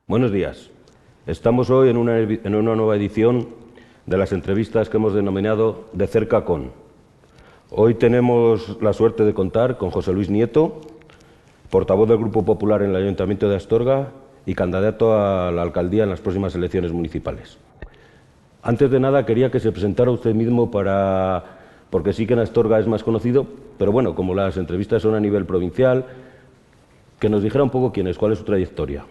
Buenos días. Estamos hoy en una nueva edición de las entrevistas que hemos denominado De cerca con. Hoy tenemos la suerte de contar con José Luis Nieto, portavoz del Grupo Popular en el Ayuntamiento de Astorga y candidato a la alcaldía en las próximas elecciones municipales. Antes de nada, quería que se presentara usted mismo porque sí que en Astorga es más conocido, pero bueno, como las entrevistas son a nivel provincial, que nos dijera un poco quién es, cuál es su trayectoria.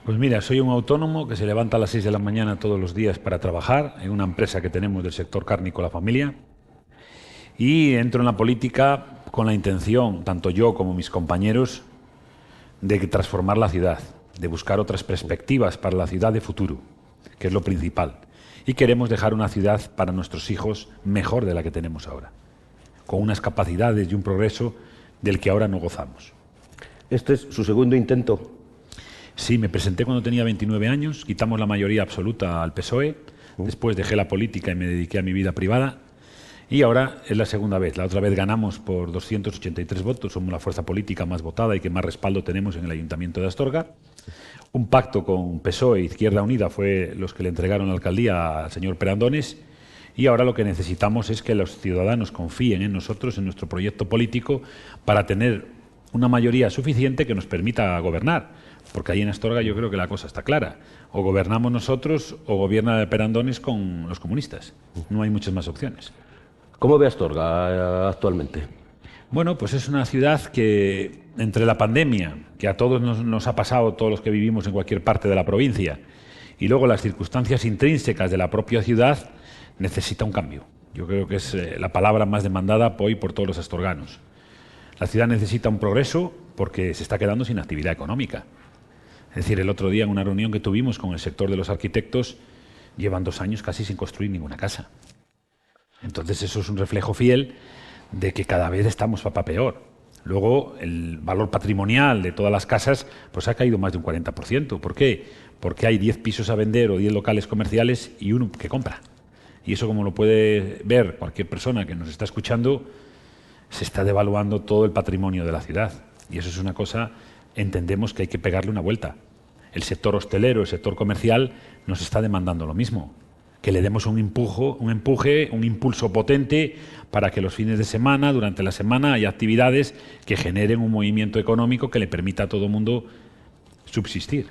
Pues mira, soy un autónomo que se levanta a las 6 de la mañana todos los días para trabajar en una empresa que tenemos del sector cárnico La Familia, y entro en la política con la intención, tanto yo como mis compañeros, de transformar la ciudad, de buscar otras perspectivas para la ciudad de futuro, que es lo principal. Y queremos dejar una ciudad para nuestros hijos mejor de la que tenemos ahora, con unas capacidades y un progreso del que ahora no gozamos. ¿Este es su segundo intento? Sí, me presenté cuando tenía 29 años, quitamos la mayoría absoluta al PSOE, después dejé la política y me dediqué a mi vida privada, y ahora es la segunda vez. La otra vez ganamos por 283 votos, somos la fuerza política más votada y que más respaldo tenemos en el Ayuntamiento de Astorga. Un pacto con PSOE e Izquierda Unida fue los que le entregaron la alcaldía al señor Perandones, y ahora lo que necesitamos es que los ciudadanos confíen en nosotros, en nuestro proyecto político, para tener una mayoría suficiente que nos permita gobernar. Porque ahí en Astorga yo creo que la cosa está clara. O gobernamos nosotros o gobierna Perandones con los comunistas. No hay muchas más opciones. ¿Cómo ve Astorga actualmente? Bueno, pues es una ciudad que, entre la pandemia, que a todos nos ha pasado, todos los que vivimos en cualquier parte de la provincia, y luego las circunstancias intrínsecas de la propia ciudad, necesita un cambio. Yo creo que es la palabra más demandada hoy por todos los astorganos. La ciudad necesita un progreso porque se está quedando sin actividad económica. Es decir, el otro día en una reunión que tuvimos con el sector de los arquitectos, llevan 2 años casi sin construir ninguna casa. Entonces eso es un reflejo fiel de que cada vez estamos para peor. Luego el valor patrimonial de todas las casas pues ha caído más de un 40%. ¿Por qué? Porque hay 10 pisos a vender o 10 locales comerciales y uno que compra. Y eso, como lo puede ver cualquier persona que nos está escuchando, se está devaluando todo el patrimonio de la ciudad. Y eso es una cosa, entendemos que hay que pegarle una vuelta. El sector hostelero, el sector comercial nos está demandando lo mismo. Que le demos un empuje, un impulso potente para que los fines de semana, durante la semana, haya actividades que generen un movimiento económico que le permita a todo el mundo subsistir.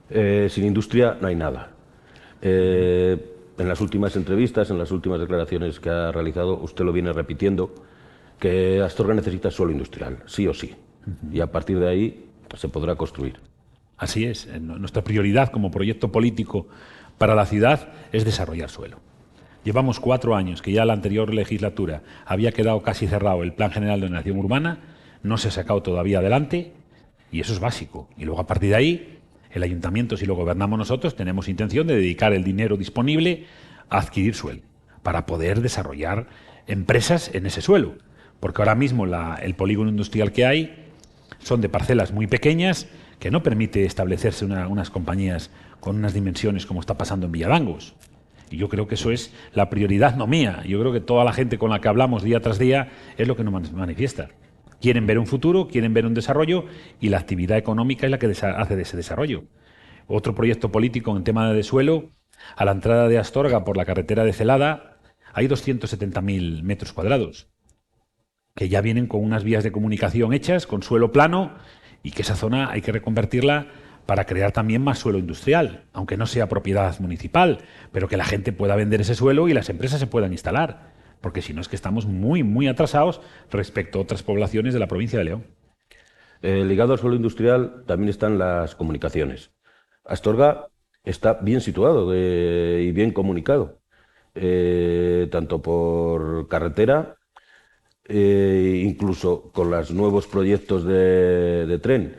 Sin industria no hay nada. En las últimas entrevistas, en las últimas declaraciones que ha realizado, usted lo viene repitiendo, que Astorga necesita suelo industrial, sí o sí. Y a partir de ahí se podrá construir. Así es. Nuestra prioridad como proyecto político para la ciudad es desarrollar suelo. Llevamos 4 años que ya la anterior legislatura había quedado casi cerrado el Plan General de Ordenación Urbana, no se ha sacado todavía adelante, y eso es básico. Y luego, a partir de ahí, el ayuntamiento, si lo gobernamos nosotros, tenemos intención de dedicar el dinero disponible a adquirir suelo para poder desarrollar empresas en ese suelo. Porque ahora mismo el polígono industrial que hay son de parcelas muy pequeñas que no permite establecerse unas compañías con unas dimensiones como está pasando en Villadangos. Y yo creo que eso es la prioridad no mía. Yo creo que toda la gente con la que hablamos día tras día es lo que nos manifiesta. Quieren ver un futuro, quieren ver un desarrollo, y la actividad económica es la que hace de ese desarrollo. Otro proyecto político en tema de suelo, a la entrada de Astorga por la carretera de Celada hay 270.000 metros cuadrados, que ya vienen con unas vías de comunicación hechas, con suelo plano, y que esa zona hay que reconvertirla para crear también más suelo industrial, aunque no sea propiedad municipal, pero que la gente pueda vender ese suelo y las empresas se puedan instalar, porque si no es que estamos muy, muy atrasados respecto a otras poblaciones de la provincia de León. Ligado al suelo industrial también están las comunicaciones. Astorga está bien situado y bien comunicado, tanto por carretera, incluso con los nuevos proyectos de tren.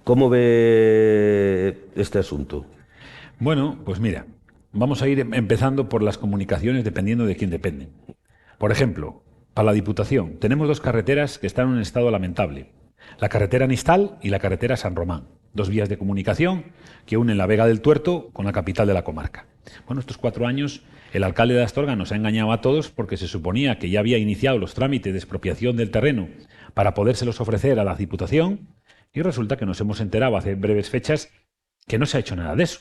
¿Cómo ve este asunto? Bueno, pues mira, vamos a ir empezando por las comunicaciones dependiendo de quién dependen. Por ejemplo, para la Diputación tenemos 2 carreteras que están en un estado lamentable. La carretera Nistal y la carretera San Román. 2 vías de comunicación que unen la Vega del Tuerto con la capital de la comarca. Bueno, estos 4 años el alcalde de Astorga nos ha engañado a todos porque se suponía que ya había iniciado los trámites de expropiación del terreno para podérselos ofrecer a la Diputación, Y resulta que nos hemos enterado hace breves fechas que no se ha hecho nada de eso.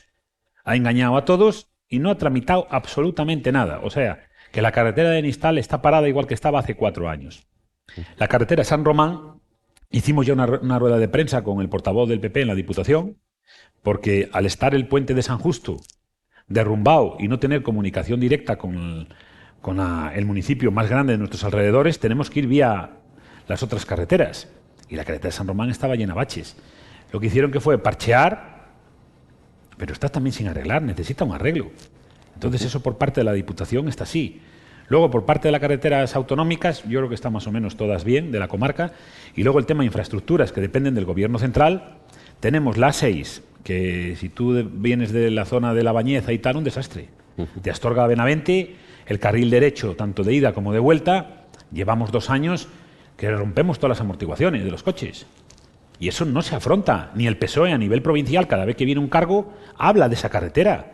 Ha engañado a todos y no ha tramitado absolutamente nada. O sea, que la carretera de Nistal está parada igual que estaba hace 4 años. La carretera San Román, hicimos ya una rueda de prensa con el portavoz del PP en la Diputación, porque al estar el puente de San Justo derrumbado y no tener comunicación directa con el municipio más grande de nuestros alrededores, tenemos que ir vía las otras carreteras. Y la carretera de San Román estaba llena de baches. Lo que hicieron que fue parchear, pero está también sin arreglar, necesita un arreglo. Entonces eso por parte de la Diputación está así. Luego por parte de las carreteras autonómicas, yo creo que están más o menos todas bien, de la comarca. Y luego el tema de infraestructuras, que dependen del Gobierno central. Tenemos la A6, que si tú vienes de la zona de La Bañeza y tal, un desastre. De Astorga a Benavente, el carril derecho, tanto de ida como de vuelta, llevamos 2 años que rompemos todas las amortiguaciones de los coches. Y eso no se afronta. Ni el PSOE a nivel provincial, cada vez que viene un cargo, habla de esa carretera.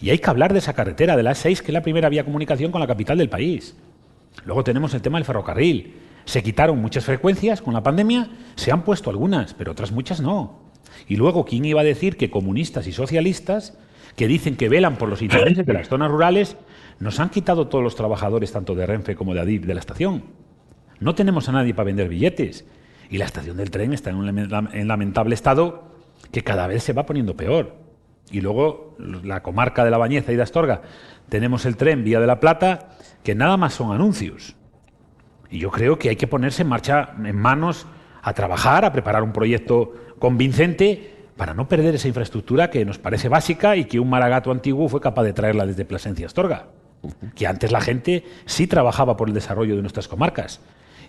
Y hay que hablar de esa carretera, de la A6, que es la primera vía de comunicación con la capital del país. Luego tenemos el tema del ferrocarril. Se quitaron muchas frecuencias con la pandemia, se han puesto algunas, pero otras muchas no. Y luego, ¿quién iba a decir que comunistas y socialistas, que dicen que velan por los intereses de las zonas rurales, nos han quitado todos los trabajadores, tanto de Renfe como de Adif, de la estación? No tenemos a nadie para vender billetes. Y la estación del tren está en lamentable estado, que cada vez se va poniendo peor. Y luego, la comarca de La Bañeza y de Astorga, tenemos el tren Vía de la Plata, que nada más son anuncios. Y yo creo que hay que ponerse en marcha, en manos, a trabajar, a preparar un proyecto convincente para no perder esa infraestructura que nos parece básica y que un maragato antiguo fue capaz de traerla desde Plasencia a Astorga. Que antes la gente sí trabajaba por el desarrollo de nuestras comarcas.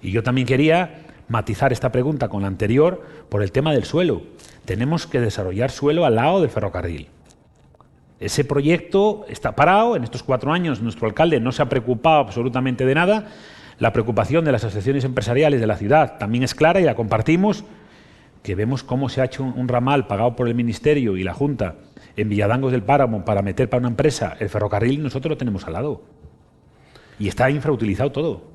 Y yo también quería matizar esta pregunta con la anterior por el tema del suelo. Tenemos que desarrollar suelo al lado del ferrocarril. Ese proyecto está parado. En estos 4 años nuestro alcalde no se ha preocupado absolutamente de nada. La preocupación de las asociaciones empresariales de la ciudad también es clara y la compartimos, que vemos cómo se ha hecho un ramal pagado por el Ministerio y la Junta en Villadangos del Páramo para meter para una empresa el ferrocarril, nosotros lo tenemos al lado. Y está infrautilizado todo.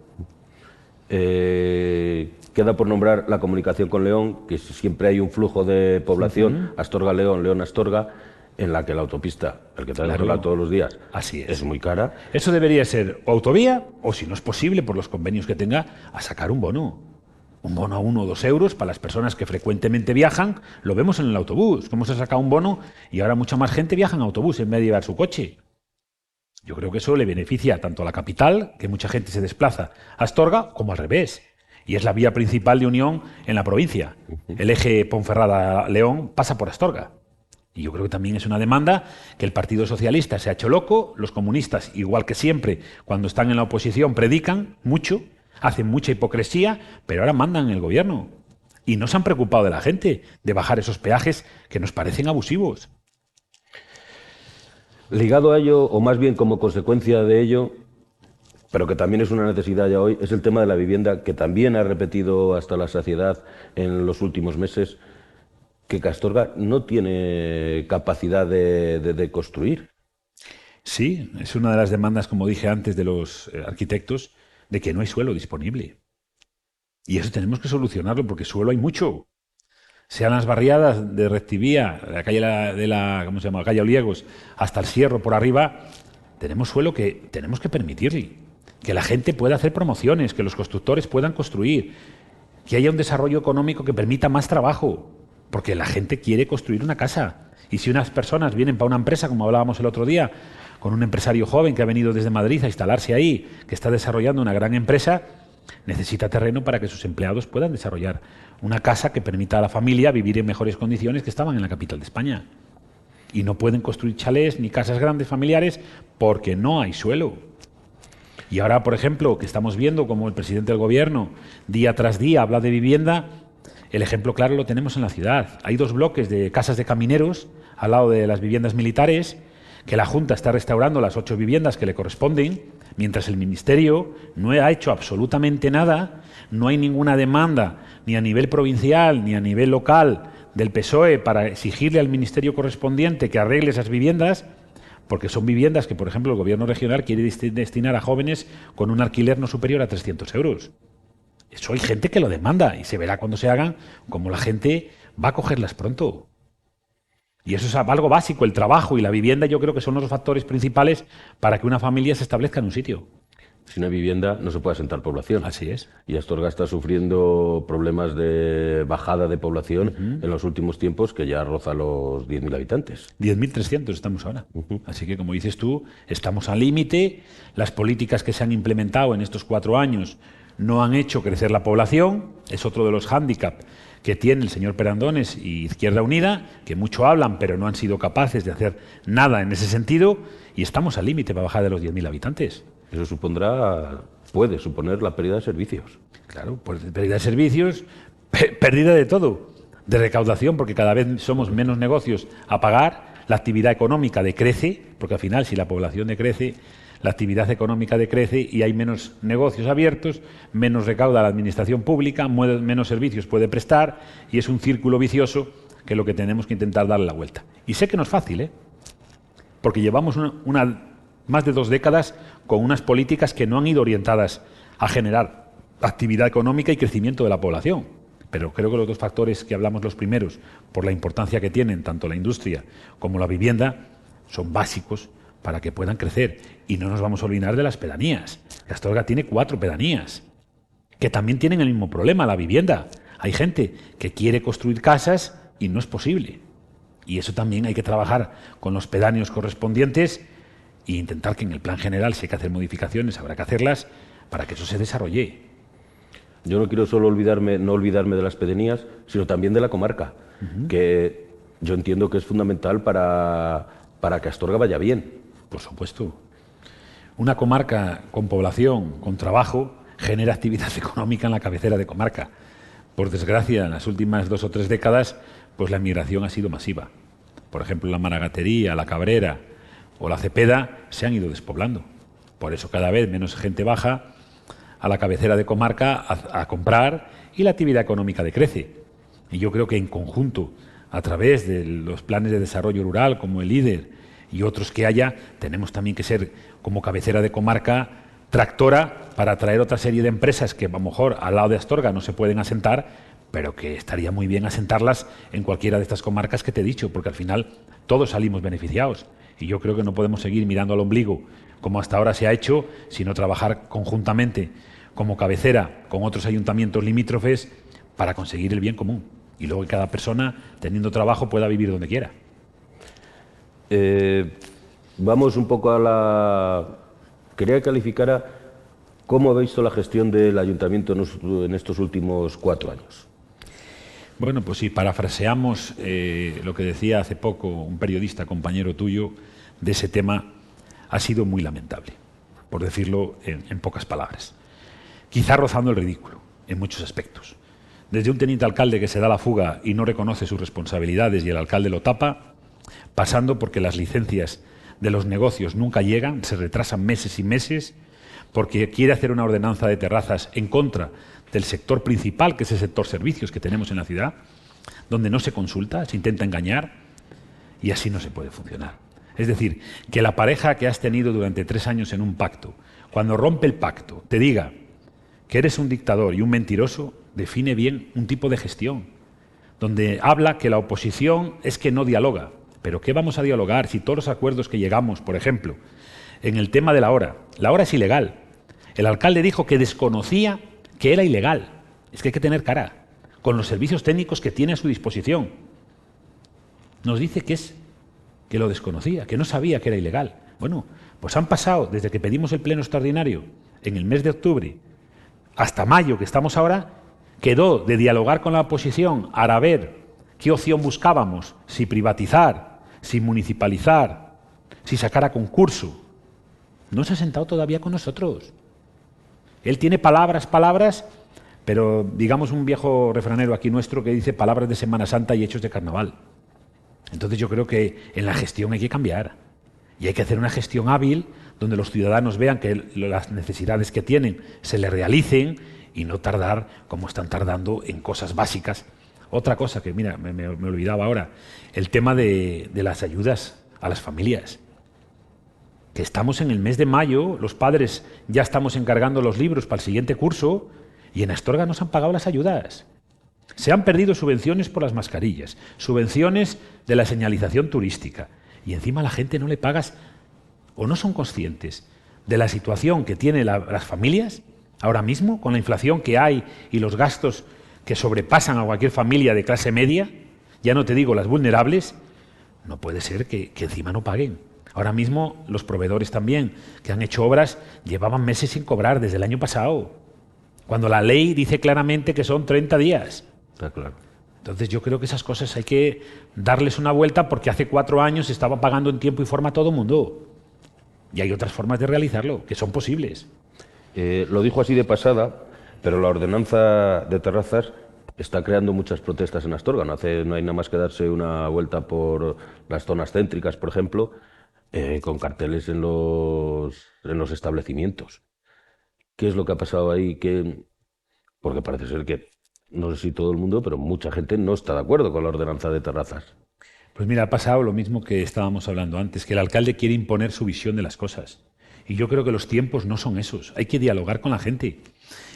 Queda por nombrar la comunicación con León, que siempre hay un flujo de población, Astorga-León, León-Astorga, en la que la autopista, el que trae todos los días, así es muy cara. Eso debería ser autovía, o si no es posible, por los convenios que tenga, a sacar un bono. Un bono a 1 o 2 euros para las personas que frecuentemente viajan. Lo vemos en el autobús, cómo se ha sacado un bono y ahora mucha más gente viaja en autobús en vez de llevar su coche. Yo creo que eso le beneficia tanto a la capital, que mucha gente se desplaza a Astorga, como al revés. Y es la vía principal de unión en la provincia. El eje Ponferrada-León pasa por Astorga. Y yo creo que también es una demanda que el Partido Socialista se ha hecho loco, los comunistas, igual que siempre, cuando están en la oposición, predican mucho, hacen mucha hipocresía, pero ahora mandan en el gobierno. Y no se han preocupado de la gente, de bajar esos peajes que nos parecen abusivos. Ligado a ello, o más bien como consecuencia de ello, pero que también es una necesidad ya hoy, es el tema de la vivienda, que también ha repetido hasta la saciedad en los últimos meses, que Astorga no tiene capacidad de construir. Sí, es una de las demandas, como dije antes, de los arquitectos, de que no hay suelo disponible. Y eso tenemos que solucionarlo, porque suelo hay mucho. Sean las barriadas de Rectivía, la calle ¿cómo se llama? La calle Oliegos, hasta el Sierro por arriba, tenemos suelo que tenemos que permitirle. Que la gente pueda hacer promociones, que los constructores puedan construir, que haya un desarrollo económico que permita más trabajo, porque la gente quiere construir una casa. Y si unas personas vienen para una empresa, como hablábamos el otro día, con un empresario joven que ha venido desde Madrid a instalarse ahí, que está desarrollando una gran empresa, necesita terreno para que sus empleados puedan desarrollar una casa que permita a la familia vivir en mejores condiciones que estaban en la capital de España. Y no pueden construir chalés ni casas grandes familiares porque no hay suelo. Y ahora, por ejemplo, que estamos viendo como el presidente del gobierno día tras día habla de vivienda, el ejemplo claro lo tenemos en la ciudad. Hay 2 bloques de casas de camineros al lado de las viviendas militares, que la Junta está restaurando las 8 viviendas que le corresponden, mientras el Ministerio no ha hecho absolutamente nada. No hay ninguna demanda, ni a nivel provincial ni a nivel local, del PSOE para exigirle al Ministerio correspondiente que arregle esas viviendas, porque son viviendas que, por ejemplo, el Gobierno regional quiere destinar a jóvenes con un alquiler no superior a 300 euros. Eso hay gente que lo demanda y se verá cuando se hagan cómo la gente va a cogerlas pronto. Y eso es algo básico, el trabajo y la vivienda yo creo que son los factores principales para que una familia se establezca en un sitio. Sin una vivienda no se puede asentar población. Así es. Y Astorga está sufriendo problemas de bajada de población en los últimos tiempos, que ya roza los 10.000 habitantes. 10.300 estamos ahora. Así que, como dices tú, estamos al límite. Las políticas que se han implementado en estos 4 años no han hecho crecer la población. Es otro de los hándicaps que tiene el señor Perandones y Izquierda Unida, que mucho hablan, pero no han sido capaces de hacer nada en ese sentido. Y estamos al límite para bajar de los 10.000 habitantes. Eso puede suponer la pérdida de servicios. Claro, pues pérdida de servicios, pérdida de todo, de recaudación, porque cada vez somos menos negocios a pagar, la actividad económica decrece, porque al final si la población decrece, la actividad económica decrece y hay menos negocios abiertos, menos recauda la administración pública, menos servicios puede prestar y es un círculo vicioso que lo que tenemos que intentar darle la vuelta. Y sé que no es fácil, porque llevamos más de 2 décadas con unas políticas que no han ido orientadas a generar actividad económica y crecimiento de la población. Pero creo que los 2 factores que hablamos los primeros, por la importancia que tienen tanto la industria como la vivienda, son básicos para que puedan crecer. Y no nos vamos a olvidar de las pedanías. Astorga tiene 4 pedanías, que también tienen el mismo problema, la vivienda. Hay gente que quiere construir casas y no es posible. Y eso también hay que trabajar con los pedáneos correspondientes e intentar que en el plan general, si hay que hacer modificaciones, habrá que hacerlas para que eso se desarrolle. Yo no quiero solo olvidarme de las pedanías, sino también de la comarca, que yo entiendo que es fundamental para que Astorga vaya bien. Por supuesto. Una comarca con población, con trabajo, genera actividad económica en la cabecera de comarca. Por desgracia, en las últimas 2 o 3 décadas, pues la inmigración ha sido masiva. Por ejemplo, la Maragatería, la Cabrera o la Cepeda se han ido despoblando. Por eso cada vez menos gente baja a la cabecera de comarca a comprar y la actividad económica decrece. Y yo creo que en conjunto, a través de los planes de desarrollo rural como el LEADER y otros que haya, tenemos también que ser como cabecera de comarca tractora para atraer otra serie de empresas que a lo mejor al lado de Astorga no se pueden asentar, pero que estaría muy bien asentarlas en cualquiera de estas comarcas que te he dicho, porque al final todos salimos beneficiados. Y yo creo que no podemos seguir mirando al ombligo, como hasta ahora se ha hecho, sino trabajar conjuntamente como cabecera con otros ayuntamientos limítrofes para conseguir el bien común. Y luego que cada persona, teniendo trabajo, pueda vivir donde quiera. Vamos un poco a la... Quería que calificara cómo ha visto la gestión del ayuntamiento en estos últimos 4 años. Bueno, pues si parafraseamos lo que decía hace poco un periodista compañero tuyo de ese tema, ha sido muy lamentable, por decirlo en pocas palabras. Quizá rozando el ridículo en muchos aspectos. Desde un teniente alcalde que se da la fuga y no reconoce sus responsabilidades y el alcalde lo tapa, pasando porque las licencias de los negocios nunca llegan, se retrasan meses y meses, porque quiere hacer una ordenanza de terrazas en contra del sector principal, que es el sector servicios que tenemos en la ciudad, donde no se consulta, se intenta engañar, y así no se puede funcionar. Es decir, que la pareja que has tenido durante 3 años en un pacto, cuando rompe el pacto, te diga que eres un dictador y un mentiroso, define bien un tipo de gestión, donde habla que la oposición es que no dialoga. ¿Pero qué vamos a dialogar si todos los acuerdos que llegamos, por ejemplo, en el tema de la hora es ilegal? El alcalde dijo que desconocía que era ilegal. Es que hay que tener cara con los servicios técnicos que tiene a su disposición. Nos dice que lo desconocía, que no sabía que era ilegal. Bueno, pues han pasado, desde que pedimos el pleno extraordinario en el mes de octubre hasta mayo, que estamos ahora, quedó de dialogar con la oposición para ver qué opción buscábamos, si privatizar, si municipalizar, si sacar a concurso. No se ha sentado todavía con nosotros. Él tiene palabras, pero digamos un viejo refranero aquí nuestro que dice palabras de Semana Santa y hechos de carnaval. Entonces yo creo que en la gestión hay que cambiar y hay que hacer una gestión hábil donde los ciudadanos vean que las necesidades que tienen se les realicen y no tardar como están tardando en cosas básicas. Otra cosa que, mira, me olvidaba ahora, el tema de las ayudas a las familias. Que estamos en el mes de mayo, los padres ya estamos encargando los libros para el siguiente curso y en Astorga no se han pagado las ayudas. Se han perdido subvenciones por las mascarillas, subvenciones de la señalización turística, y encima a la gente no le pagas, o no son conscientes de la situación que tienen las familias ahora mismo, con la inflación que hay y los gastos que sobrepasan a cualquier familia de clase media, ya no te digo las vulnerables. No puede ser que encima no paguen. Ahora mismo los proveedores también, que han hecho obras, llevaban meses sin cobrar desde el año pasado, cuando la ley dice claramente que son 30 días. Está claro. Entonces yo creo que esas cosas hay que darles una vuelta, porque hace 4 años se estaba pagando en tiempo y forma a todo el mundo. Y hay otras formas de realizarlo, que son posibles. Lo dijo así de pasada, pero la ordenanza de terrazas está creando muchas protestas en Astorga. No hay nada más que darse una vuelta por las zonas céntricas, por ejemplo, con carteles en los establecimientos. ¿Qué es lo que ha pasado ahí? Porque parece ser que, no sé si todo el mundo, pero mucha gente no está de acuerdo con la ordenanza de terrazas. Pues mira, ha pasado lo mismo que estábamos hablando antes, que el alcalde quiere imponer su visión de las cosas. Y yo creo que los tiempos no son esos. Hay que dialogar con la gente.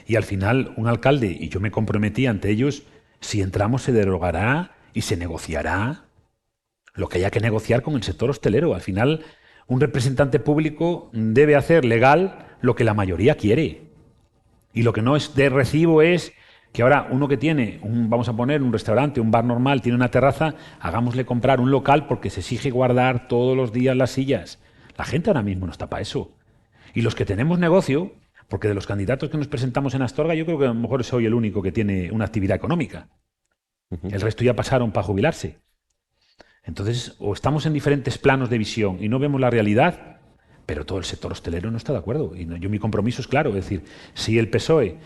Y al final, un alcalde, y yo me comprometí ante ellos, si entramos se derogará y se negociará lo que haya que negociar con el sector hostelero. Al final, un representante público debe hacer legal lo que la mayoría quiere. Y lo que no es de recibo es que ahora uno que tiene, vamos a poner un restaurante, un bar normal, tiene una terraza, hagámosle comprar un local porque se exige guardar todos los días las sillas. La gente ahora mismo no está para eso. Y los que tenemos negocio, porque de los candidatos que nos presentamos en Astorga, yo creo que a lo mejor soy el único que tiene una actividad económica. El resto ya pasaron para jubilarse. Entonces, o estamos en diferentes planos de visión y no vemos la realidad, pero todo el sector hostelero no está de acuerdo. Y mi compromiso es claro, es decir, si el PSOE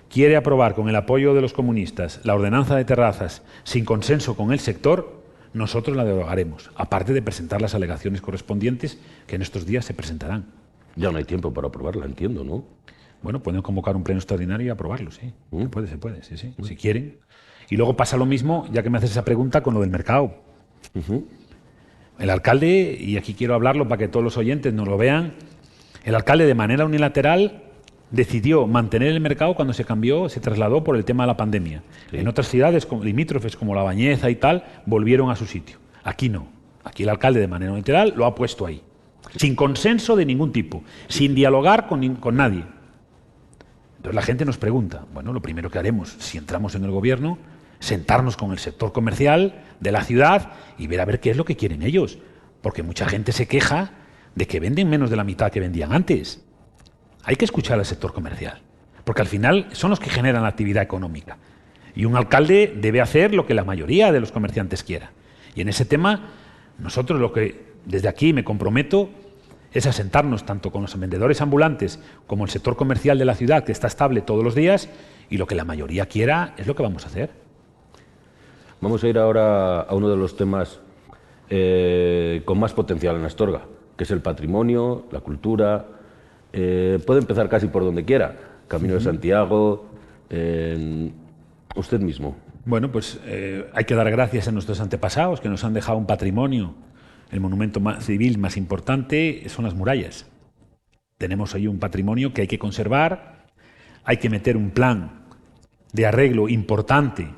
quiere aprobar con el apoyo de los comunistas la ordenanza de terrazas sin consenso con el sector, nosotros la derogaremos, aparte de presentar las alegaciones correspondientes que en estos días se presentarán. Ya no hay tiempo para aprobarla, entiendo, ¿no? Bueno, pueden convocar un pleno extraordinario y aprobarlo, sí. Se puede, sí, si quieren. Y luego pasa lo mismo, ya que me haces esa pregunta, con lo del mercado. El alcalde, y aquí quiero hablarlo para que todos los oyentes nos lo vean, el alcalde de manera unilateral decidió mantener el mercado cuando se trasladó por el tema de la pandemia. Sí. En otras ciudades limítrofes como La Bañeza y tal, volvieron a su sitio. Aquí no. Aquí el alcalde de manera unilateral lo ha puesto ahí. Sin consenso de ningún tipo, sin dialogar con nadie. Entonces la gente nos pregunta, bueno, lo primero que haremos, si entramos en el gobierno, sentarnos con el sector comercial de la ciudad y ver a ver qué es lo que quieren ellos. Porque mucha gente se queja de que venden menos de la mitad que vendían antes. Hay que escuchar al sector comercial, porque al final son los que generan la actividad económica. Y un alcalde debe hacer lo que la mayoría de los comerciantes quiera. Y en ese tema, nosotros lo que desde aquí me comprometo es a sentarnos tanto con los vendedores ambulantes como el sector comercial de la ciudad, que está estable todos los días, y lo que la mayoría quiera es lo que vamos a hacer. Vamos a ir ahora a uno de los temas con más potencial en Astorga, que es el patrimonio, la cultura. Puede empezar casi por donde quiera. Camino de Santiago, usted mismo. Bueno, pues hay que dar gracias a nuestros antepasados que nos han dejado un patrimonio. El monumento civil más importante son las murallas. Tenemos ahí un patrimonio que hay que conservar, hay que meter un plan de arreglo importante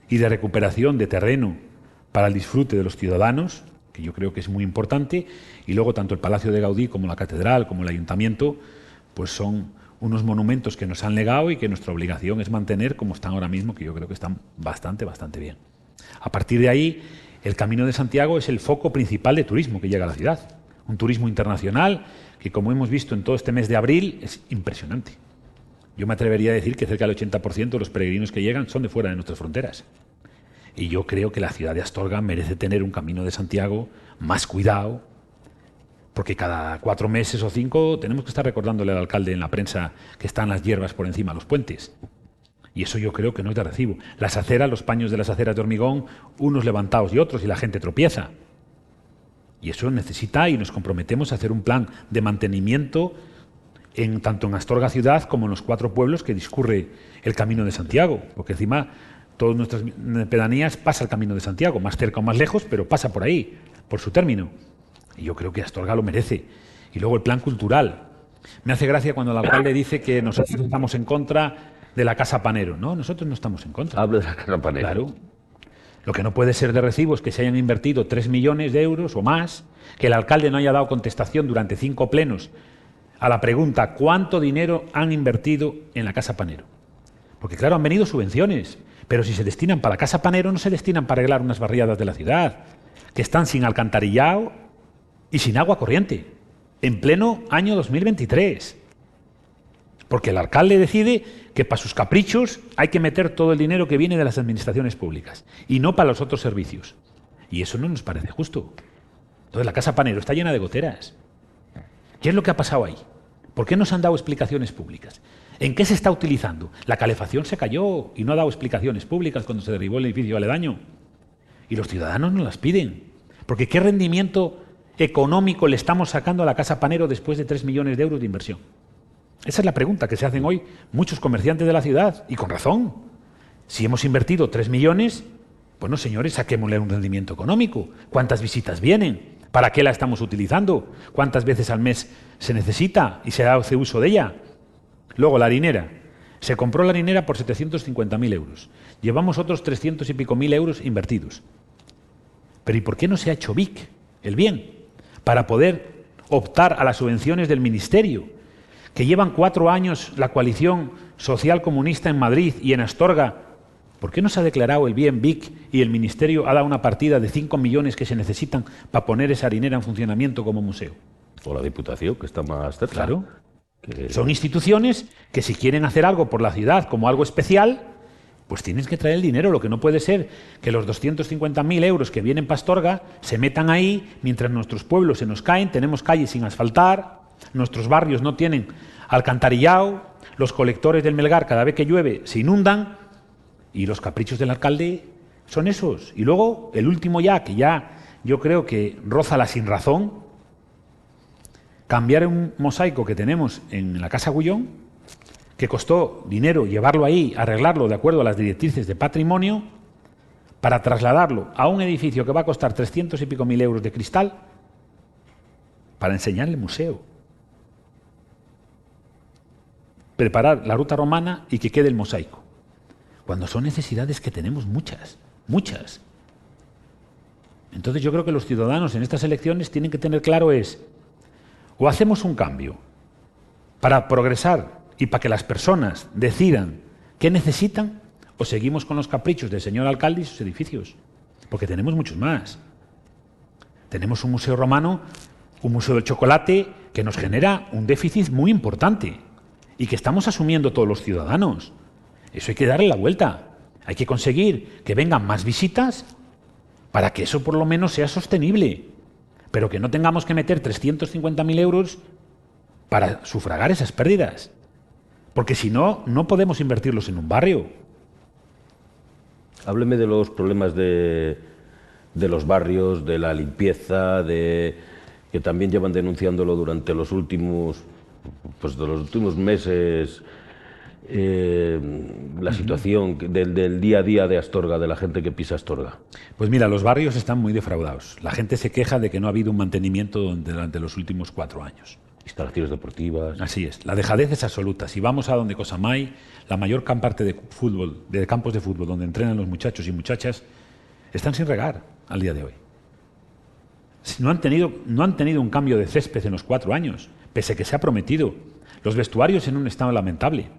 y de recuperación de terreno para el disfrute de los ciudadanos, que yo creo que es muy importante, y luego tanto el Palacio de Gaudí como la Catedral, como el Ayuntamiento, pues son unos monumentos que nos han legado y que nuestra obligación es mantener como están ahora mismo, que yo creo que están bastante bien. A partir de ahí, el Camino de Santiago es el foco principal de turismo que llega a la ciudad. Un turismo internacional que, como hemos visto en todo este mes de abril, es impresionante. Yo me atrevería a decir que cerca del 80% de los peregrinos que llegan son de fuera de nuestras fronteras. Y yo creo que la ciudad de Astorga merece tener un Camino de Santiago más cuidado, porque cada 4 meses o 5 tenemos que estar recordándole al alcalde en la prensa que están las hierbas por encima de los puentes. Y eso yo creo que no es de recibo. Las aceras, los paños de las aceras de hormigón, unos levantados y otros, y la gente tropieza. Y eso necesita, y nos comprometemos a hacer un plan de mantenimiento tanto en Astorga ciudad como en los 4 pueblos que discurre el Camino de Santiago. Porque encima, todas nuestras pedanías pasa el Camino de Santiago, más cerca o más lejos, pero pasa por ahí, por su término. Y yo creo que Astorga lo merece. Y luego el plan cultural. Me hace gracia cuando el alcalde dice que nosotros estamos en contra de la Casa Panero. No, nosotros no estamos en contra. Hable de la Casa Panero. Claro. Lo que no puede ser de recibo es que se hayan invertido 3 millones de euros o más, que el alcalde no haya dado contestación durante 5 plenos a la pregunta ¿cuánto dinero han invertido en la Casa Panero? Porque claro, han venido subvenciones, pero si se destinan para la Casa Panero no se destinan para arreglar unas barriadas de la ciudad, que están sin alcantarillado y sin agua corriente, en pleno año 2023. Porque el alcalde decide que para sus caprichos hay que meter todo el dinero que viene de las administraciones públicas y no para los otros servicios. Y eso no nos parece justo. Entonces la Casa Panero está llena de goteras. ¿Qué es lo que ha pasado ahí? ¿Por qué no se han dado explicaciones públicas? ¿En qué se está utilizando? La calefacción se cayó y no ha dado explicaciones públicas cuando se derribó el edificio aledaño. Y los ciudadanos no las piden. Porque ¿qué rendimiento económico le estamos sacando a la Casa Panero después de 3 millones de euros de inversión? Esa es la pregunta que se hacen hoy muchos comerciantes de la ciudad, y con razón. Si hemos invertido 3 millones, bueno, señores, saquémosle un rendimiento económico. ¿Cuántas visitas vienen? ¿Para qué la estamos utilizando? ¿Cuántas veces al mes se necesita y se hace uso de ella? Luego, la harinera. Se compró la harinera por 750.000 euros. Llevamos otros 300 y pico mil euros invertidos. Pero ¿y por qué no se ha hecho Vic, el bien, para poder optar a las subvenciones del Ministerio? Que llevan 4 años la coalición social comunista en Madrid y en Astorga. ¿Por qué no se ha declarado el bien Vic y el Ministerio ha dado una partida de 5 millones que se necesitan para poner esa harinera en funcionamiento como museo? O la Diputación, que está más cerca. Claro. Son instituciones que si quieren hacer algo por la ciudad como algo especial, pues tienen que traer el dinero. Lo que no puede ser que los 250.000 euros que vienen para Astorga se metan ahí mientras nuestros pueblos se nos caen, tenemos calles sin asfaltar, nuestros barrios no tienen alcantarillado, los colectores del Melgar cada vez que llueve se inundan y los caprichos del alcalde son esos. Y luego el último ya, que ya yo creo que roza la sinrazón, cambiar un mosaico que tenemos en la Casa Gullón, que costó dinero llevarlo ahí, arreglarlo de acuerdo a las directrices de patrimonio, para trasladarlo a un edificio que va a costar 300 y pico mil euros de cristal, para enseñar el museo. Preparar la ruta romana y que quede el mosaico. Cuando son necesidades que tenemos muchas, muchas. Entonces yo creo que los ciudadanos en estas elecciones tienen que tener claro o hacemos un cambio para progresar y para que las personas decidan qué necesitan, o seguimos con los caprichos del señor alcalde y sus edificios. Porque tenemos muchos más. Tenemos un museo romano, un museo del chocolate, que nos genera un déficit muy importante y que estamos asumiendo todos los ciudadanos. Eso hay que darle la vuelta. Hay que conseguir que vengan más visitas para que eso por lo menos sea sostenible, pero que no tengamos que meter 350.000 euros para sufragar esas pérdidas. Porque si no, no podemos invertirlos en un barrio. Hábleme de los problemas de los barrios, de la limpieza, que también llevan denunciándolo durante los últimos, de los últimos meses, la situación del día a día de Astorga, de la gente que pisa Astorga. Pues mira, los barrios están muy defraudados. La gente se queja de que no ha habido un mantenimiento durante los últimos 4 años. Instalaciones deportivas. Así es. La dejadez es absoluta. Si vamos a donde Cosamay, la mayor parte de fútbol, de campos de fútbol donde entrenan los muchachos y muchachas, están sin regar al día de hoy. No han tenido un cambio de césped en los 4 años, pese a que se ha prometido. Los vestuarios en un estado lamentable.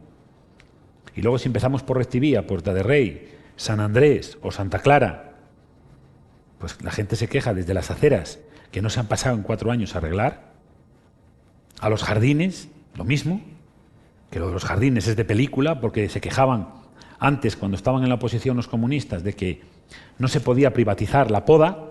Y luego si empezamos por Restivía, Puerta de Rey, San Andrés o Santa Clara, pues la gente se queja desde las aceras que no se han pasado en 4 años a arreglar. A los jardines, lo mismo, que lo de los jardines es de película, porque se quejaban antes, cuando estaban en la oposición los comunistas, de que no se podía privatizar la poda.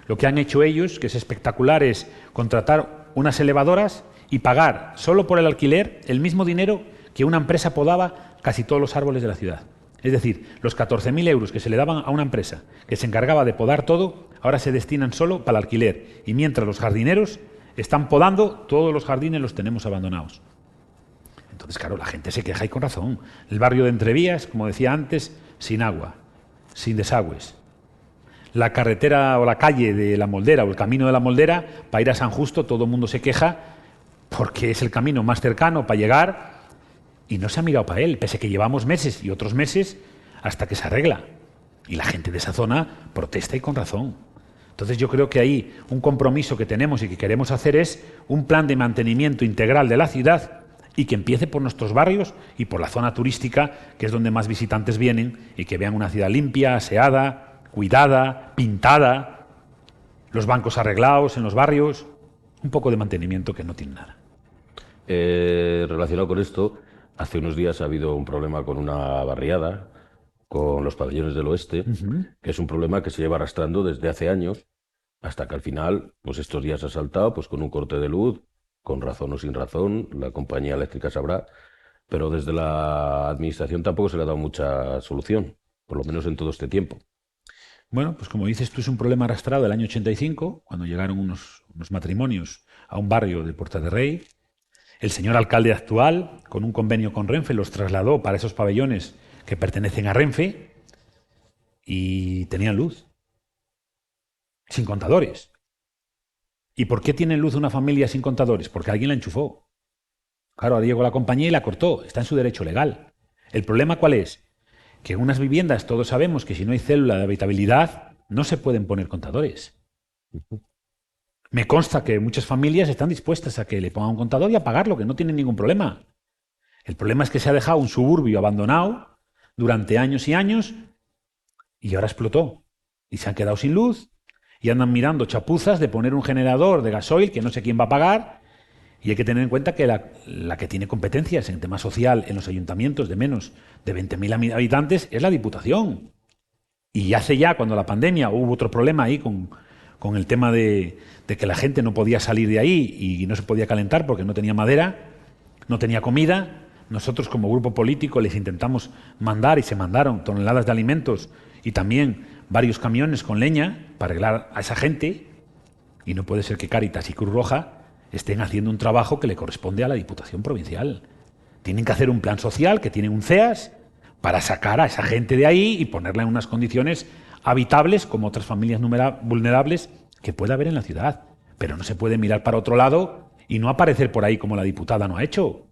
Lo que han hecho ellos, que es espectacular, es contratar unas elevadoras y pagar solo por el alquiler el mismo dinero que una empresa podaba casi todos los árboles de la ciudad. Es decir, los 14.000 euros que se le daban a una empresa que se encargaba de podar todo, ahora se destinan solo para el alquiler. Y mientras los jardineros están podando, todos los jardines los tenemos abandonados. Entonces, claro, la gente se queja y con razón. El barrio de Entrevías, como decía antes, sin agua, sin desagües. La carretera o la calle de la Moldera o el camino de la Moldera, para ir a San Justo, todo el mundo se queja porque es el camino más cercano para llegar Y no se ha mirado para él, pese que llevamos meses y otros meses hasta que se arregla. Y la gente de esa zona protesta y con razón. Entonces yo creo que ahí un compromiso que tenemos y que queremos hacer es un plan de mantenimiento integral de la ciudad y que empiece por nuestros barrios y por la zona turística, que es donde más visitantes vienen, y que vean una ciudad limpia, aseada, cuidada, pintada, los bancos arreglados en los barrios, un poco de mantenimiento que no tiene nada. Relacionado con esto, hace unos días ha habido un problema con una barriada, con los pabellones del oeste, que es un problema que se lleva arrastrando desde hace años, hasta que al final, pues estos días ha saltado, pues con un corte de luz, con razón o sin razón, la compañía eléctrica sabrá, pero desde la administración tampoco se le ha dado mucha solución, por lo menos en todo este tiempo. Bueno, pues como dices tú, es un problema arrastrado del año 85, cuando llegaron unos matrimonios a un barrio de Puerta de Rey. El señor alcalde actual, con un convenio con Renfe, los trasladó para esos pabellones que pertenecen a Renfe y tenían luz, sin contadores. ¿Y por qué tienen luz una familia sin contadores? Porque alguien la enchufó. Claro, ahora llegó la compañía y la cortó. Está en su derecho legal. ¿El problema cuál es? Que en unas viviendas todos sabemos que si no hay célula de habitabilidad no se pueden poner contadores. Me consta que muchas familias están dispuestas a que le pongan un contador y a pagarlo, que no tienen ningún problema. El problema es que se ha dejado un suburbio abandonado durante años y años y ahora explotó. Y se han quedado sin luz y andan mirando chapuzas de poner un generador de gasoil que no sé quién va a pagar. Y hay que tener en cuenta que la que tiene competencias en tema social en los ayuntamientos de menos de 20.000 habitantes es la Diputación. Y hace ya, cuando la pandemia, hubo otro problema ahí con el tema de que la gente no podía salir de ahí y no se podía calentar porque no tenía madera, no tenía comida. Nosotros como grupo político les intentamos mandar y se mandaron toneladas de alimentos y también varios camiones con leña para arreglar a esa gente. Y no puede ser que Cáritas y Cruz Roja estén haciendo un trabajo que le corresponde a la Diputación Provincial. Tienen que hacer un plan social, que tienen un CEAS, para sacar a esa gente de ahí y ponerla en unas condiciones habitables como otras familias vulnerables que pueda haber en la ciudad. Pero no se puede mirar para otro lado y no aparecer por ahí como la diputada no ha hecho.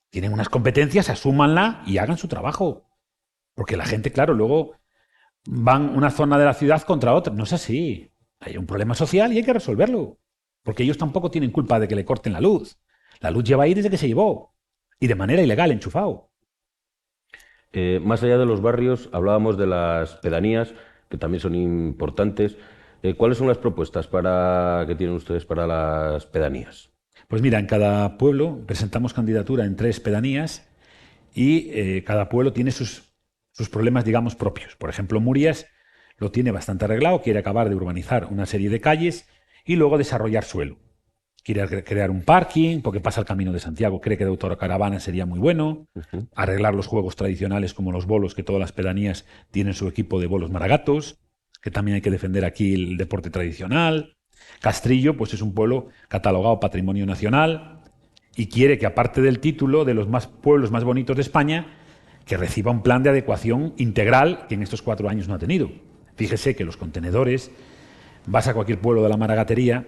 Tienen unas competencias, asúmanla y hagan su trabajo. Porque la gente, claro, luego van una zona de la ciudad contra otra. No es así. Hay un problema social y hay que resolverlo. Porque ellos tampoco tienen culpa de que le corten la luz. La luz lleva ahí desde que se llevó. Y de manera ilegal, enchufado. Más allá de los barrios, hablábamos de las pedanías, que también son importantes. ¿Cuáles son las propuestas que tienen ustedes para las pedanías? Pues mira, en cada pueblo presentamos candidatura en 3 pedanías y cada pueblo tiene sus problemas, digamos, propios. Por ejemplo, Murias lo tiene bastante arreglado, quiere acabar de urbanizar una serie de calles y luego desarrollar suelo. Quiere crear un parking, porque pasa el Camino de Santiago, cree que de autocaravana sería muy bueno, arreglar los juegos tradicionales como los bolos, que todas las pedanías tienen su equipo de bolos maragatos, que también hay que defender aquí el deporte tradicional. Castrillo, pues es un pueblo catalogado Patrimonio Nacional y quiere que, aparte del título de los pueblos más bonitos de España, que reciba un plan de adecuación integral que en estos 4 años no ha tenido. Fíjese que los contenedores, vas a cualquier pueblo de la Maragatería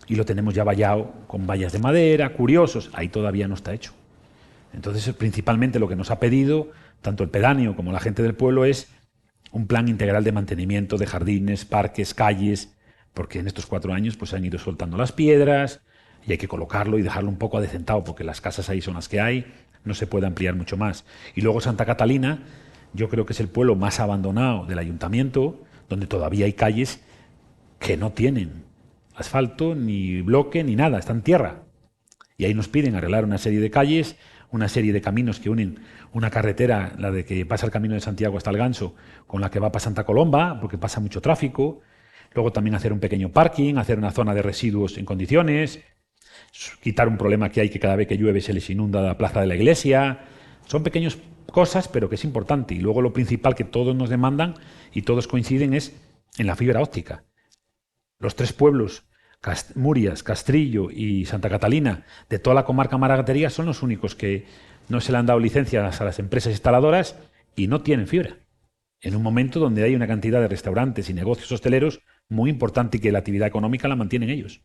y lo tenemos ya vallado con vallas de madera, curiosos, ahí todavía no está hecho. Entonces, principalmente lo que nos ha pedido, tanto el pedáneo como la gente del pueblo, es un plan integral de mantenimiento de jardines, parques, calles, porque en estos 4 años pues, se han ido soltando las piedras y hay que colocarlo y dejarlo un poco adecentado, porque las casas ahí son las que hay, no se puede ampliar mucho más. Y luego Santa Catalina, yo creo que es el pueblo más abandonado del ayuntamiento, donde todavía hay calles que no tienen asfalto, ni bloque, ni nada, está en tierra. Y ahí nos piden arreglar una serie de calles, una serie de caminos que unen una carretera, la de que pasa el Camino de Santiago hasta el Ganso, con la que va para Santa Colomba, porque pasa mucho tráfico. Luego también hacer un pequeño parking, hacer una zona de residuos en condiciones, quitar un problema que hay que cada vez que llueve se les inunda la plaza de la iglesia. Son pequeñas cosas, pero que es importante. Y luego lo principal que todos nos demandan y todos coinciden es en la fibra óptica. Los 3 pueblos, Murias, Castrillo y Santa Catalina, de toda la comarca Maragatería, son los únicos que no se le han dado licencias a las empresas instaladoras y no tienen fibra. En un momento donde hay una cantidad de restaurantes y negocios hosteleros muy importante y que la actividad económica la mantienen ellos.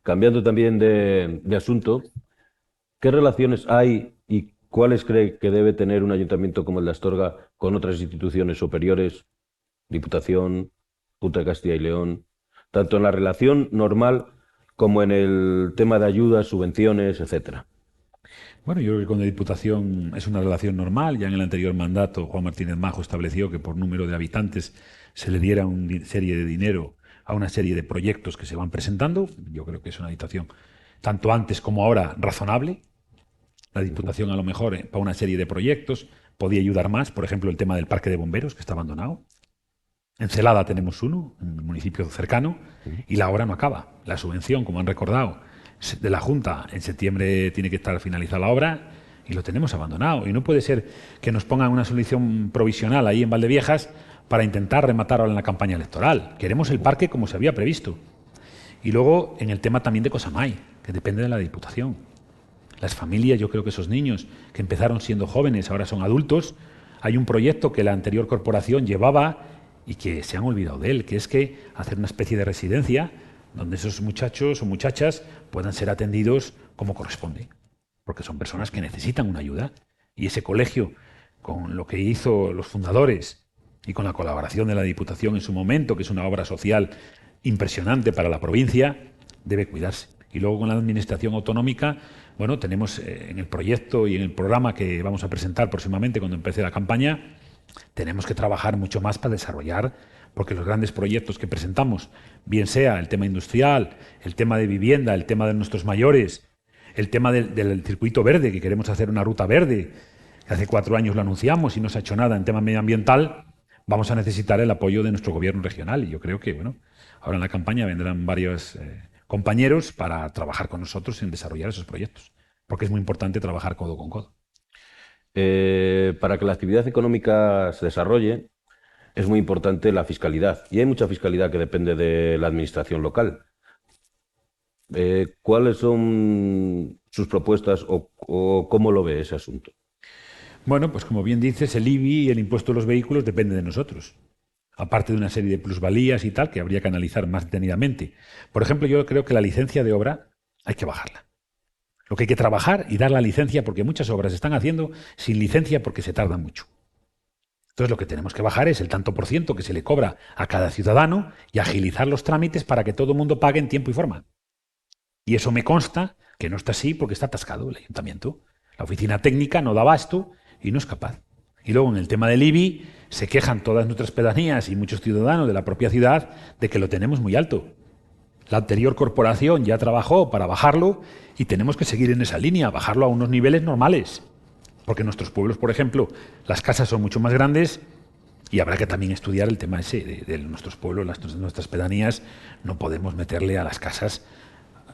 Cambiando también de asunto, ¿Qué relaciones hay y cuáles cree que debe tener un ayuntamiento como el de Astorga con otras instituciones superiores, Diputación, Junta de Castilla y León, tanto en la relación normal como en el tema de ayudas, subvenciones, etcétera? Bueno, yo creo que con la Diputación es una relación normal. Ya en el anterior mandato, Juan Martínez Majo estableció que por número de habitantes se le diera una serie de dinero a una serie de proyectos que se van presentando. Yo creo que es una situación, tanto antes como ahora, razonable. La Diputación, a lo mejor, para una serie de proyectos, podía ayudar más. Por ejemplo, el tema del parque de bomberos, que está abandonado. En Celada tenemos uno, en un municipio cercano, y la obra no acaba. La subvención, como han recordado, de la Junta, en septiembre tiene que estar finalizada la obra y lo tenemos abandonado. Y no puede ser que nos pongan una solución provisional ahí en Valdeviejas para intentar rematar ahora en la campaña electoral. Queremos el parque como se había previsto. Y luego en el tema también de Cosamay, que depende de la Diputación. Las familias, yo creo que esos niños que empezaron siendo jóvenes, ahora son adultos, hay un proyecto que la anterior corporación llevaba y que se han olvidado de él, que es que hacer una especie de residencia donde esos muchachos o muchachas puedan ser atendidos como corresponde, porque son personas que necesitan una ayuda. Y ese colegio, con lo que hizo los fundadores y con la colaboración de la Diputación en su momento, que es una obra social impresionante para la provincia, debe cuidarse. Y luego con la Administración autonómica, bueno, tenemos en el proyecto y en el programa que vamos a presentar próximamente cuando empiece la campaña, tenemos que trabajar mucho más para desarrollar, porque los grandes proyectos que presentamos, bien sea el tema industrial, el tema de vivienda, el tema de nuestros mayores, el tema del circuito verde, que queremos hacer una ruta verde, que hace 4 años lo anunciamos y no se ha hecho nada en tema medioambiental, vamos a necesitar el apoyo de nuestro gobierno regional. Y yo creo que, bueno, ahora en la campaña vendrán varios compañeros para trabajar con nosotros en desarrollar esos proyectos, porque es muy importante trabajar codo con codo. Para que la actividad económica se desarrolle, es muy importante la fiscalidad. Y hay mucha fiscalidad que depende de la administración local. ¿Cuáles son sus propuestas o cómo lo ve ese asunto? Bueno, pues como bien dices, el IBI y el impuesto a los vehículos depende de nosotros. Aparte de una serie de plusvalías y tal, que habría que analizar más detenidamente. Por ejemplo, yo creo que la licencia de obra hay que bajarla. Lo que hay que trabajar y dar la licencia, porque muchas obras se están haciendo sin licencia porque se tarda mucho. Entonces lo que tenemos que bajar es el tanto por ciento que se le cobra a cada ciudadano y agilizar los trámites para que todo el mundo pague en tiempo y forma. Y eso me consta que no está así porque está atascado el ayuntamiento. La oficina técnica no da abasto y no es capaz. Y luego en el tema del IBI se quejan todas nuestras pedanías y muchos ciudadanos de la propia ciudad de que lo tenemos muy alto. La anterior corporación ya trabajó para bajarlo y tenemos que seguir en esa línea, bajarlo a unos niveles normales. Porque en nuestros pueblos, por ejemplo, las casas son mucho más grandes y habrá que también estudiar el tema ese de nuestros pueblos, nuestras pedanías. No podemos meterle a las casas,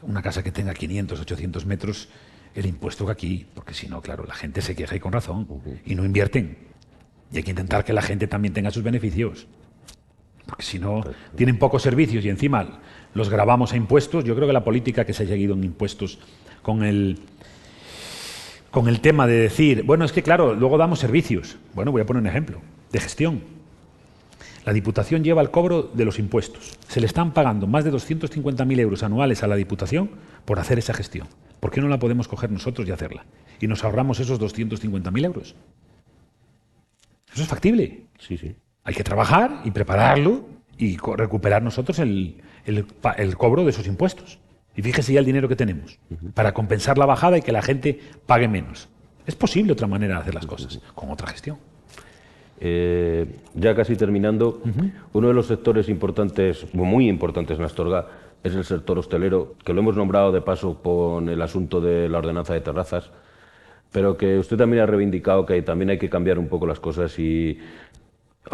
una casa que tenga 500, 800 metros, el impuesto que aquí, porque si no, claro, la gente se queja y con razón y no invierten. Y hay que intentar que la gente también tenga sus beneficios. Porque si no, tienen pocos servicios y encima los grabamos a impuestos. Yo creo que la política que se ha seguido en impuestos con el tema de decir, bueno, es que claro, luego damos servicios. Bueno, voy a poner un ejemplo de gestión. La Diputación lleva el cobro de los impuestos. Se le están pagando más de 250.000 euros anuales a la Diputación por hacer esa gestión. ¿Por qué no la podemos coger nosotros y hacerla? Y nos ahorramos esos 250.000 euros. Eso es factible. Sí, sí. Hay que trabajar y prepararlo y recuperar nosotros el cobro de esos impuestos. Y fíjese ya el dinero que tenemos para compensar la bajada y que la gente pague menos. Es posible otra manera de hacer las cosas, con otra gestión. Ya casi terminando, uno de los sectores importantes, muy importantes en Astorga, es el sector hostelero, que lo hemos nombrado de paso con el asunto de la ordenanza de terrazas, pero que usted también ha reivindicado que también hay que cambiar un poco las cosas y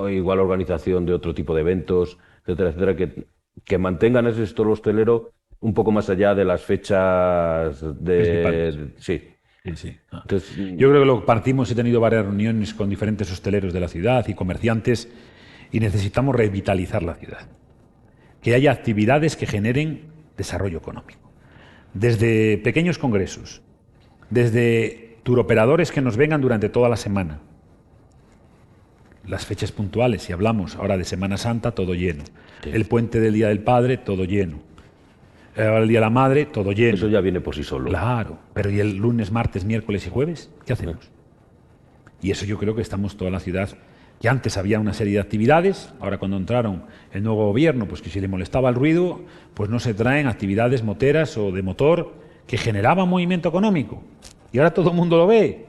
igual organización de otro tipo de eventos, etcétera, etcétera, que mantengan ese sector hostelero un poco más allá de las fechas de... Sí. Sí, sí. Entonces, yo creo que lo partimos, he tenido varias reuniones con diferentes hosteleros de la ciudad y comerciantes y necesitamos revitalizar la ciudad. Que haya actividades que generen desarrollo económico. Desde pequeños congresos, desde turoperadores que nos vengan durante toda la semana. Las fechas puntuales, si hablamos ahora de Semana Santa, todo lleno. Sí. El puente del Día del Padre, todo lleno. el Día de la Madre, todo lleno. Eso ya viene por sí solo. Claro, pero ¿y el lunes, martes, miércoles y jueves? ¿Qué hacemos? Y eso yo creo que estamos toda la ciudad, que antes había una serie de actividades, ahora cuando entraron el nuevo gobierno, pues que si le molestaba el ruido, pues no se traen actividades moteras o de motor que generaban movimiento económico. Y ahora todo el mundo lo ve.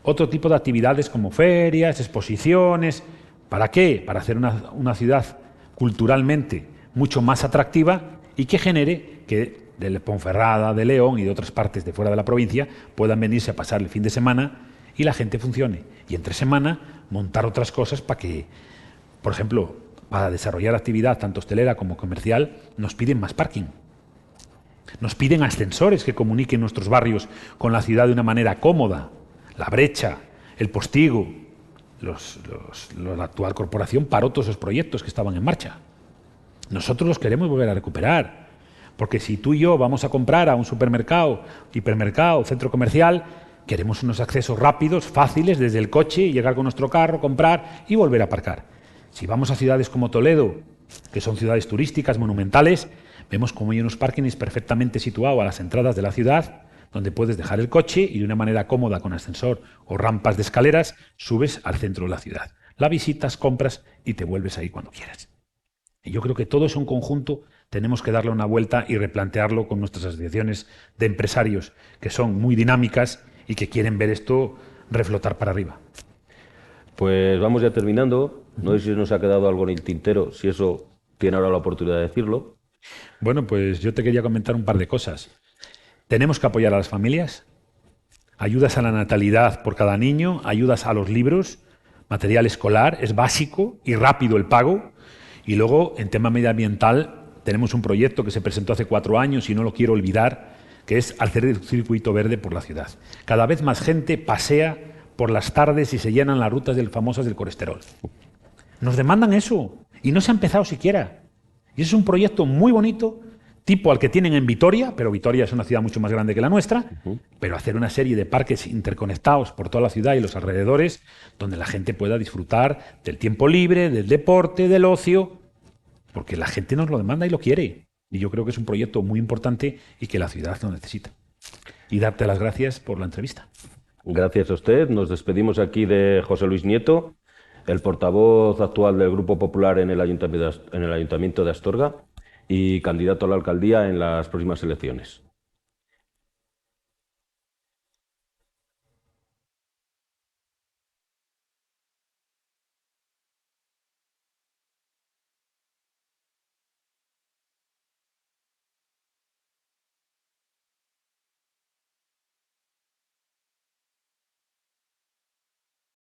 Otro tipo de actividades como ferias, exposiciones. ¿Para qué? Para hacer una ciudad culturalmente mucho más atractiva y que genere que de Ponferrada, de León y de otras partes de fuera de la provincia puedan venirse a pasar el fin de semana y la gente funcione. Y entre semana montar otras cosas para que, por ejemplo, para desarrollar actividad tanto hostelera como comercial, nos piden más parking. Nos piden ascensores que comuniquen nuestros barrios con la ciudad de una manera cómoda. La Brecha, el Postigo, la actual corporación paró todos esos proyectos que estaban en marcha. Nosotros los queremos volver a recuperar, porque si tú y yo vamos a comprar a un supermercado, hipermercado, centro comercial, queremos unos accesos rápidos, fáciles, desde el coche, llegar con nuestro carro, comprar y volver a aparcar. Si vamos a ciudades como Toledo, que son ciudades turísticas, monumentales, vemos como hay unos parkings perfectamente situados a las entradas de la ciudad, donde puedes dejar el coche y de una manera cómoda con ascensor o rampas de escaleras subes al centro de la ciudad. La visitas, compras y te vuelves ahí cuando quieras. Y yo creo que todo eso en conjunto tenemos que darle una vuelta y replantearlo con nuestras asociaciones de empresarios que son muy dinámicas y que quieren ver esto reflotar para arriba. Pues vamos ya terminando. No sé si nos ha quedado algo en el tintero, si eso tiene ahora la oportunidad de decirlo. Bueno, pues yo te quería comentar un par de cosas. Tenemos que apoyar a las familias, ayudas a la natalidad por cada niño, ayudas a los libros, material escolar, es básico y rápido el pago. Y luego, en tema medioambiental, tenemos un proyecto que se presentó hace 4 años y no lo quiero olvidar, que es hacer el circuito verde por la ciudad. Cada vez más gente pasea por las tardes y se llenan las rutas famosas del colesterol. Nos demandan eso y no se ha empezado siquiera. Y es un proyecto muy bonito, tipo al que tienen en Vitoria, pero Vitoria es una ciudad mucho más grande que la nuestra, pero hacer una serie de parques interconectados por toda la ciudad y los alrededores, donde la gente pueda disfrutar del tiempo libre, del deporte, del ocio, porque la gente nos lo demanda y lo quiere. Y yo creo que es un proyecto muy importante y que la ciudad lo necesita. Y darte las gracias por la entrevista. Gracias a usted. Nos despedimos aquí de José Luis Nieto, el portavoz actual del Grupo Popular en el Ayuntamiento de Astorga y candidato a la alcaldía en las próximas elecciones.